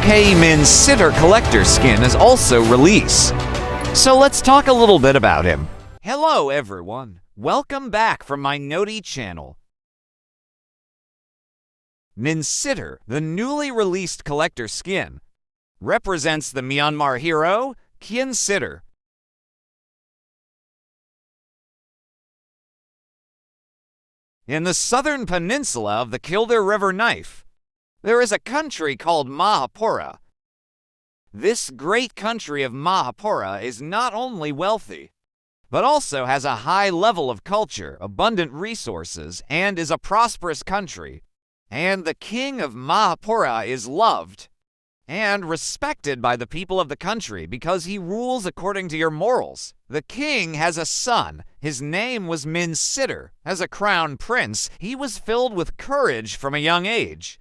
4K Minsitthar collector skin is also released. So let's talk a little bit about him. Hello everyone, welcome back from my Noti channel. Minsitthar, the newly released collector skin, represents the Myanmar hero, Minsitthar. In the southern peninsula of the Kildare River Knife, there is a country called Mahapura. This great country of Mahapura is not only wealthy, but also has a high level of culture, abundant resources, and is a prosperous country. And the king of Mahapura is loved and respected by the people of the country because he rules according to your morals. The king has a son. His name was Minsitthar. As a crown prince, he was filled with courage from a young age.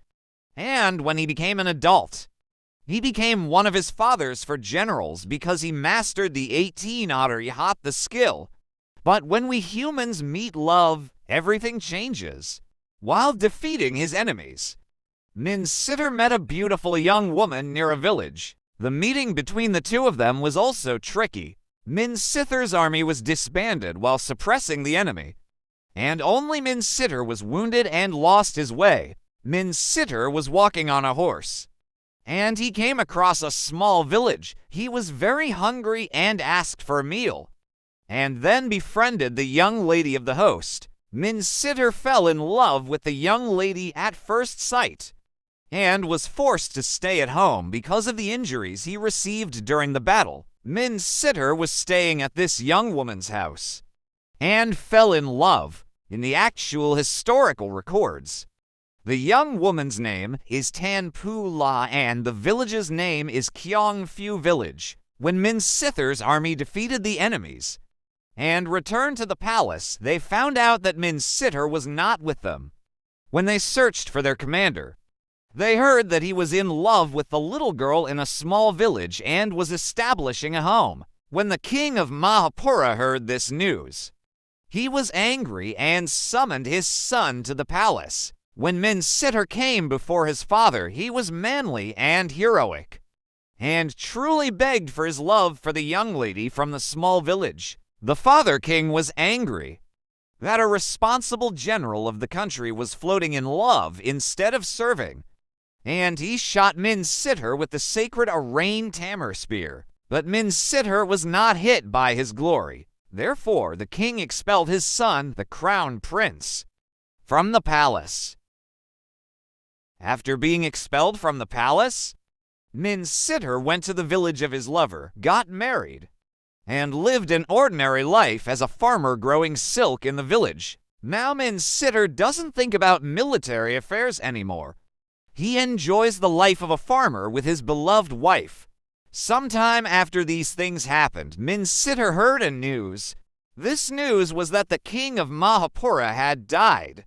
And when he became an adult, he became one of his fathers for generals because he mastered the 18 the skill. But when we humans meet love, everything changes. While defeating his enemies, Minsitthar met a beautiful young woman near a village. The meeting between the two of them was also tricky. Minsithar's army was disbanded while suppressing the enemy, and only Minsitthar was wounded and lost his way. Minsitthar was walking on a horse, and he came across a small village. He was very hungry and asked for a meal, and then befriended the young lady of the host. Minsitthar fell in love with the young lady at first sight, and was forced to stay at home because of the injuries he received during the battle. Minsitthar was staying at this young woman's house, and fell in love. In the actual historical records, the young woman's name is Tanpu La and the village's name is Kyong Phu Village. When Minsithar's army defeated the enemies and returned to the palace, they found out that Minsitthar was not with them. When they searched for their commander, they heard that he was in love with the little girl in a small village and was establishing a home. When the king of Mahapura heard this news, he was angry and summoned his son to the palace. When Minsitthar came before his father, he was manly and heroic, and truly begged for his love for the young lady from the small village. The father king was angry that a responsible general of the country was floating in love instead of serving, and he shot Minsitthar with the sacred Arain Tamar spear. But Minsitthar was not hit by his glory. Therefore, the king expelled his son, the crown prince, from the palace. After being expelled from the palace, Minsitthar went to the village of his lover, got married, and lived an ordinary life as a farmer growing silk in the village. Now Minsitthar doesn't think about military affairs anymore. He enjoys the life of a farmer with his beloved wife. Sometime after these things happened, Minsitthar heard a news. This news was that the king of Mahapura had died,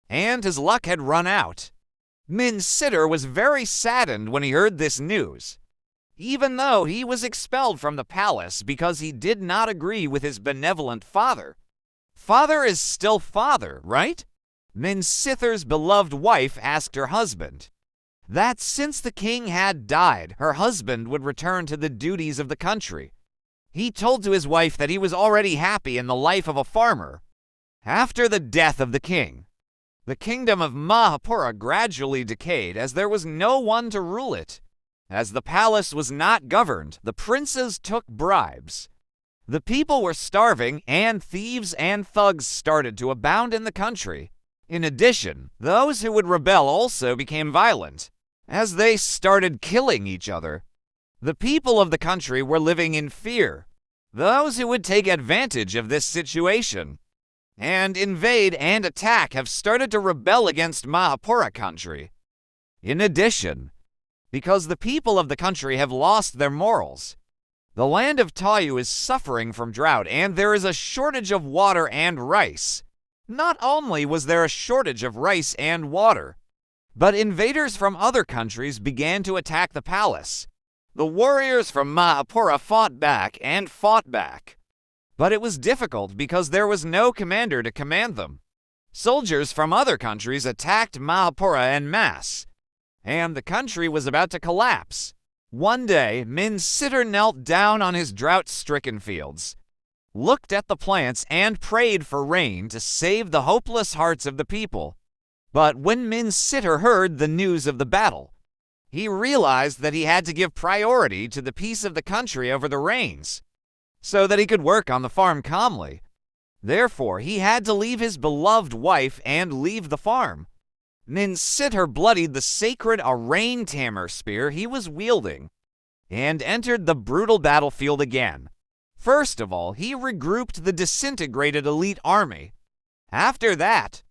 and his luck had run out. Minsitthar was very saddened when he heard this news, even though he was expelled from the palace because he did not agree with his benevolent father. Father is still father, right? Minsithar's beloved wife asked her husband that since the king had died, her husband would return to the duties of the country. He told to his wife that he was already happy in the life of a farmer. After the death of the king, the kingdom of Mahapura gradually decayed as there was no one to rule it. As the palace was not governed, the princes took bribes. The people were starving, and thieves and thugs started to abound in the country. In addition, those who would rebel also became violent, as they started killing each other. The people of the country were living in fear. Those who would take advantage of this situation and invade and attack have started to rebel against Mahapura country. In addition, because the people of the country have lost their morals, the land of Tayu is suffering from drought and there is a shortage of water and rice. Not only was there a shortage of rice and water, but invaders from other countries began to attack the palace. The warriors from Mahapura fought back and fought back, but it was difficult because there was no commander to command them. Soldiers from other countries attacked Mahapura en masse, and the country was about to collapse. One day, Minsitthar knelt down on his drought-stricken fields, looked at the plants, and prayed for rain to save the hopeless hearts of the people. But when Minsitthar heard the news of the battle, he realized that he had to give priority to the peace of the country over the rains, so that he could work on the farm calmly. Therefore, he had to leave his beloved wife and leave the farm. Minsitthar bloodied the sacred rain tamer spear he was wielding and entered the brutal battlefield again. First of all, he regrouped the disintegrated elite army. After that,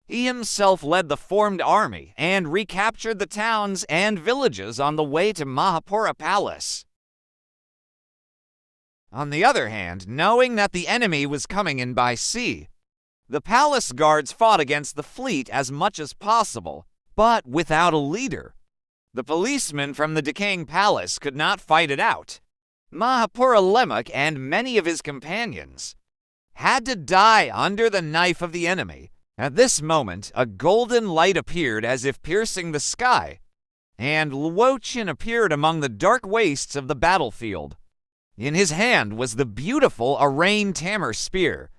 he himself led the formed army and recaptured the towns and villages on the way to Mahapura Palace. On the other hand, knowing that the enemy was coming in by sea, the palace guards fought against the fleet as much as possible, but without a leader. The policemen from the decaying palace could not fight it out. Mahapura Lemak and many of his companions had to die under the knife of the enemy. At this moment, a golden light appeared as if piercing the sky, and Luochin appeared among the dark wastes of the battlefield. In his hand was the beautiful rain tamer spear.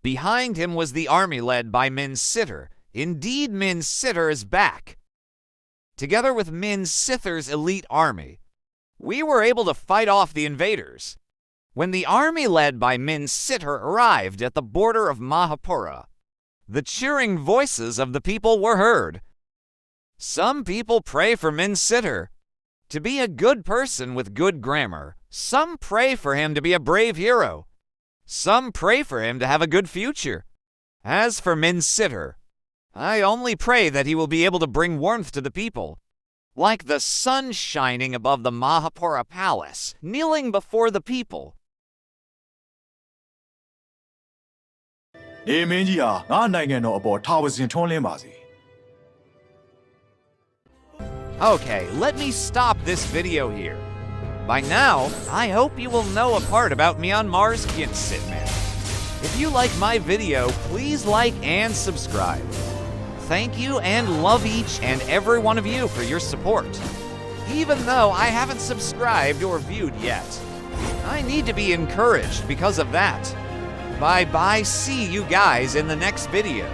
Behind him was the army led by Minsitthar. Indeed, Minsitthar is back. Together with Minsithar's elite army, we were able to fight off the invaders. When the army led by Minsitthar arrived at the border of Mahapura, the cheering voices of the people were heard. Some people pray for Minsitthar to be a good person with good grammar. Some pray for him to be a brave hero. Some pray for him to have a good future. As for Minsitthar, I only pray that he will be able to bring warmth to the people, like the sun shining above the Mahapura Palace, kneeling before the people. Okay, let me stop this video here. By now, I hope you will know a part about Myanmar's Minsitthar. If you like my video, please like and subscribe. Thank you and love each and every one of you for your support. Even though I haven't subscribed or viewed yet, I need to be encouraged because of that. Bye-bye, see you guys in the next video.